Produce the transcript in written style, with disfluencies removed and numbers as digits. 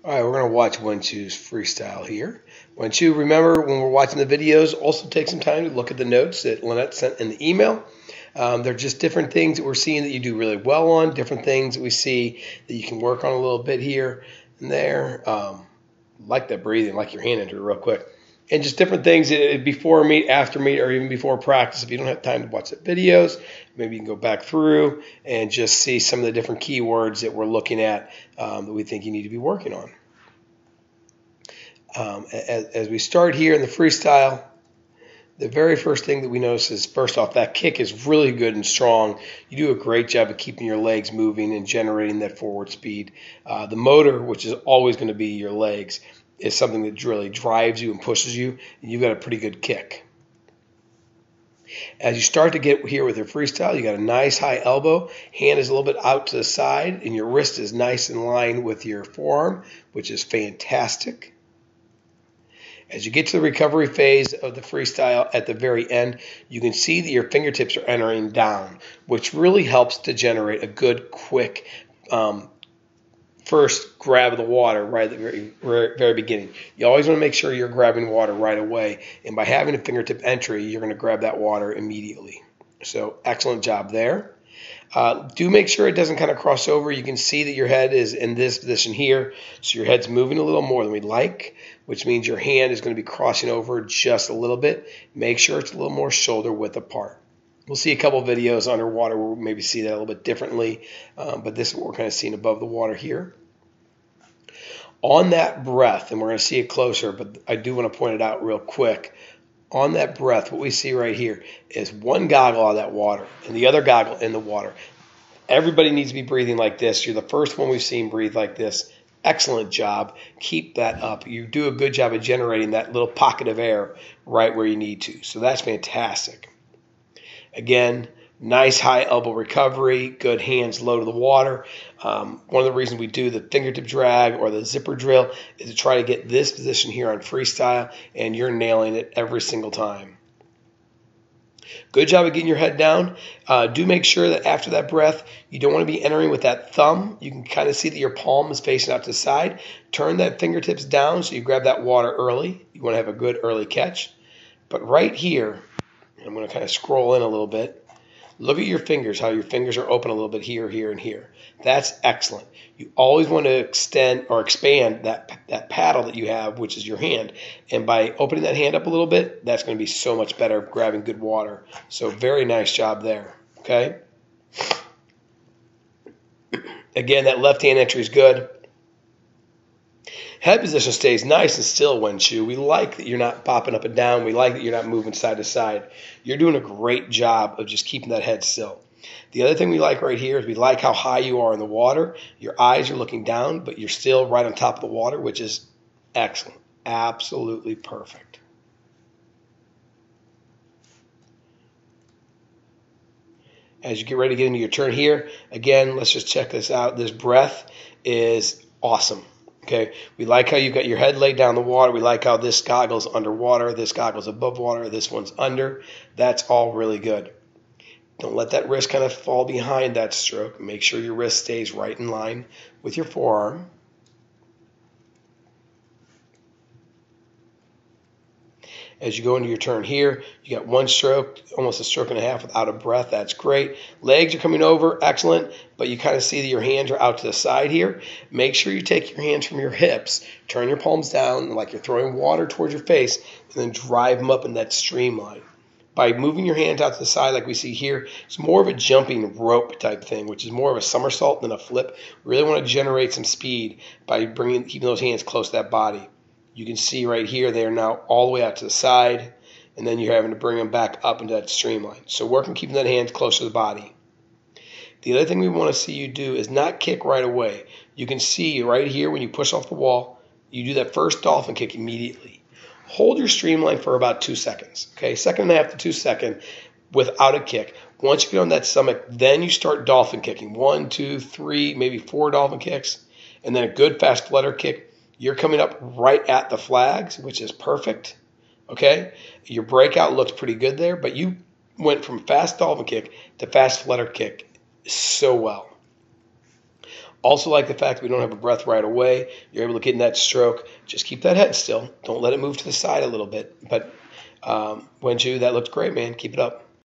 All right, we're going to watch Wenxu's freestyle here. Wenxu, remember when we're watching the videos, also take some time to look at the notes that Lynette sent in the email. They're just different things that we're seeing that you do really well on, different things that we see that you can work on a little bit here and there. Like that breathing, like your hand into it real quick. And just different things before meet, after meet, or even before practice. If you don't have time to watch the videos, maybe you can go back through and just see some of the different keywords that we're looking at that we think you need to be working on. As we start here in the freestyle, the very first thing that we notice is, first off, that kick is really good and strong. You do a great job of keeping your legs moving and generating that forward speed. The motor, which is always going to be your legs, is something that really drives you and pushes you, and you've got a pretty good kick. As you start to get here with your freestyle, you got a nice high elbow, hand is a little bit out to the side, and your wrist is nice in line with your forearm, which is fantastic. As you get to the recovery phase of the freestyle at the very end, you can see that your fingertips are entering down, which really helps to generate a good, quick first grab of the water right at the very beginning. You always want to make sure you're grabbing water right away, and by having a fingertip entry, you're going to grab that water immediately. So excellent job there. Do make sure it doesn't kind of cross over. You can see that your head is in this position here, so your head's moving a little more than we'd like, which means your hand is going to be crossing over just a little bit. Make sure it's a little more shoulder width apart. We'll see a couple of videos underwater where we'll maybe see that a little bit differently, but this is what we're kind of seeing above the water here. On that breath, and we're going to see it closer, but I do want to point it out real quick. On that breath, what we see right here is one goggle out of that water and the other goggle in the water. Everybody needs to be breathing like this. You're the first one we've seen breathe like this. Excellent job. Keep that up. You do a good job of generating that little pocket of air right where you need to. So that's fantastic. Again, nice high elbow recovery, good hands low to the water. One of the reasons we do the fingertip drag or the zipper drill is to try to get this position here on freestyle, and you're nailing it every single time. Good job of getting your head down. Do make sure that after that breath, you don't want to be entering with that thumb. You can kind of see that your palm is facing out to the side. Turn that fingertips down so you grab that water early. You want to have a good early catch. But right here, I'm going to kind of scroll in a little bit. Look at your fingers, how your fingers are open a little bit here, here, and here. That's excellent. You always want to extend or expand that paddle that you have, which is your hand. And by opening that hand up a little bit, that's going to be so much better at grabbing good water. So very nice job there, okay? Again, that left hand entry is good. Head position stays nice and still, Wenxu. We like that you're not popping up and down. We like that you're not moving side to side. You're doing a great job of just keeping that head still. The other thing we like right here is we like how high you are in the water. Your eyes are looking down, but you're still right on top of the water, which is excellent. Absolutely perfect. As you get ready to get into your turn here, again, let's just check this out. This breath is awesome. Okay, we like how you've got your head laid down the water. We like how this goggle's underwater, this goggle's above water, this one's under. That's all really good. Don't let that wrist kind of fall behind that stroke. Make sure your wrist stays right in line with your forearm. As you go into your turn here, you got one stroke, almost a stroke and a half without a breath. That's great. Legs are coming over, excellent, but you kind of see that your hands are out to the side here. Make sure you take your hands from your hips, turn your palms down like you're throwing water towards your face, and then drive them up in that streamline. By moving your hands out to the side like we see here, it's more of a jumping rope type thing, which is more of a somersault than a flip. We really want to generate some speed by keeping those hands close to that body. You can see right here, they are now all the way out to the side, and then you're having to bring them back up into that streamline. So work on keeping that hand close to the body. The other thing we want to see you do is not kick right away. You can see right here when you push off the wall, you do that first dolphin kick immediately. Hold your streamline for about 2 seconds, okay? 1.5 to 2 seconds without a kick. Once you get on that stomach, then you start dolphin kicking. 1, 2, 3, maybe 4 dolphin kicks, and then a good fast flutter kick. You're coming up right at the flags, which is perfect, okay? Your breakout looks pretty good there, but you went from fast dolphin kick to fast flutter kick so well. Also like the fact that we don't have a breath right away. You're able to get in that stroke. Just keep that head still. Don't let it move to the side a little bit. But Wenxu, that looked great, man. Keep it up.